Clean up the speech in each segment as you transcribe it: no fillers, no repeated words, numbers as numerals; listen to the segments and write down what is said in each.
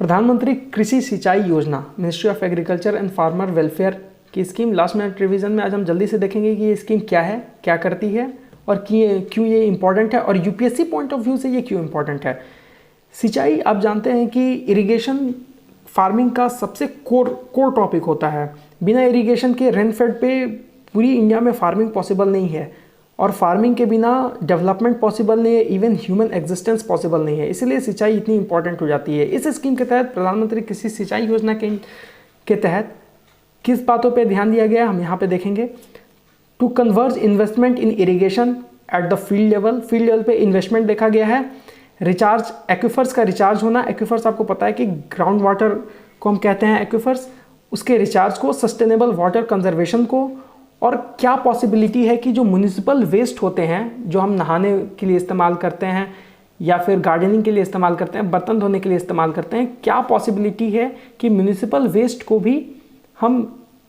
प्रधानमंत्री कृषि सिंचाई योजना, ministry of agriculture and farmer welfare की स्कीम लास्ट मिनट रिवीजन में आज हम जल्दी से देखेंगे कि ये स्कीम क्या है, क्या करती है और क्यों ये इंपॉर्टेंट है और यूपीएससी पॉइंट ऑफ व्यू से ये क्यों इंपॉर्टेंट है। सिंचाई आप जानते हैं कि इरिगेशन फार्मिंग का सबसे कोर टॉपिक होता है। बिना इरिगेशन के रेनफेड पे पूरी इंडिया में फार्मिंग पॉसिबल नहीं है और फार्मिंग के बिना डेवलपमेंट पॉसिबल नहीं है, इवन ह्यूमन एग्जिस्टेंस पॉसिबल नहीं है। इसलिए सिंचाई इतनी इंपॉर्टेंट हो जाती है। इस स्कीम के तहत प्रधानमंत्री कृषि सिंचाई योजना के तहत किस बातों पे ध्यान दिया गया हम यहाँ पे देखेंगे। To converge investment in irrigation at the field level पे इन्वेस्टमेंट देखा गया है। रिचार्ज, एक्विफर्स का रिचार्ज होना। एक्विफर्स आपको पता है कि ग्राउंड वाटर को हम कहते हैं एक्विफर्स, उसके रिचार्ज को, सस्टेनेबल वाटर कंजर्वेशन को, और क्या पॉसिबिलिटी है कि जो म्युनिसिपल वेस्ट होते हैं जो हम नहाने के लिए इस्तेमाल करते हैं या फिर गार्डनिंग के लिए इस्तेमाल करते हैं, बर्तन धोने के लिए इस्तेमाल करते हैं, क्या पॉसिबिलिटी है कि म्युनिसिपल वेस्ट को भी हम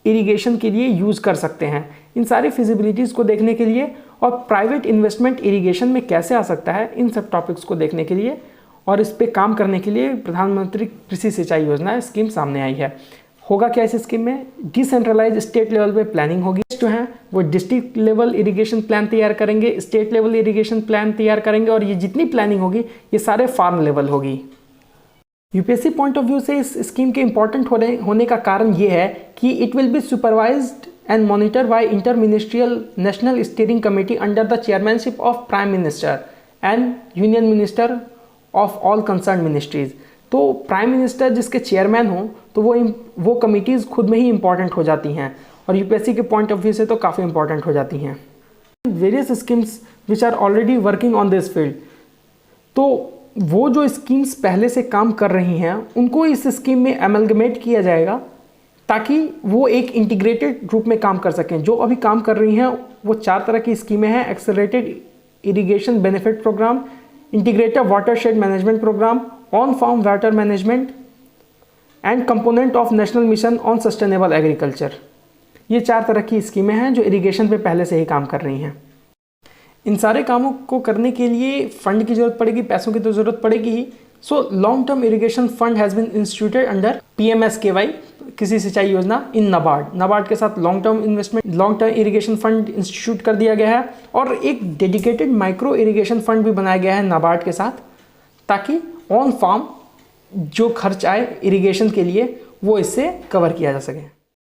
इरिगेशन के लिए यूज़ कर सकते हैं। इन सारी फिजिबिलिटीज़ को देखने के लिए और प्राइवेट इन्वेस्टमेंट इरिगेशन में कैसे आ सकता है, इन सब टॉपिक्स को देखने के लिए और इस पे काम करने के लिए प्रधानमंत्री कृषि सिंचाई योजना स्कीम सामने आई है। होगा क्या इस स्कीम में? डिसेंट्रलाइज स्टेट लेवल पे प्लानिंग होगी। जो है वो डिस्ट्रिक्ट लेवल इरिगेशन प्लान तैयार करेंगे, स्टेट लेवल इरिगेशन प्लान तैयार करेंगे और ये जितनी प्लानिंग होगी ये सारे फार्म लेवल होगी। यूपीएससी पॉइंट ऑफ व्यू से इस स्कीम के इंपॉर्टेंट होने का कारण ये है कि it will be supervised and monitor by inter ministerial national steering committee under the chairmanship of prime minister and union minister of all concern ministries. तो प्राइम मिनिस्टर जिसके चेयरमैन हो तो वो कमिटीज़ खुद में ही इंपॉर्टेंट हो जाती हैं और यूपीएससी के पॉइंट ऑफ व्यू से तो काफ़ी इंपॉर्टेंट हो जाती हैं। Various schemes which are already working on this field, तो वो जो स्कीम्स पहले से काम कर रही हैं उनको इस स्कीम में एमलगमेट किया जाएगा ताकि वो एक इंटीग्रेटेड रूप में काम कर सकें। जो अभी काम कर रही हैं वो 4 तरह की स्कीमें हैं। Accelerated irrigation benefit programme, integrated watershed management programme, on farm water management and component of national mission on sustainable agriculture. ये 4 तरह की स्कीमें हैं जो इरिगेशन पे पहले से ही काम कर रही हैं। इन सारे कामों को करने के लिए फंड की जरूरत पड़ेगी, पैसों की तो जरूरत पड़ेगी ही। So long term irrigation fund has been instituted under PMSKY Krishi Sinchai Yojana in NABARD के साथ long term irrigation fund institute कर दिया गया है और एक डेडिकेटेड माइक्रो इरिगेशन फंड भी बनाया गया है नाबार्ड के साथ, ताकि ऑन फार्म जो खर्च आए इरिगेशन के लिए वो इससे कवर किया जा सके।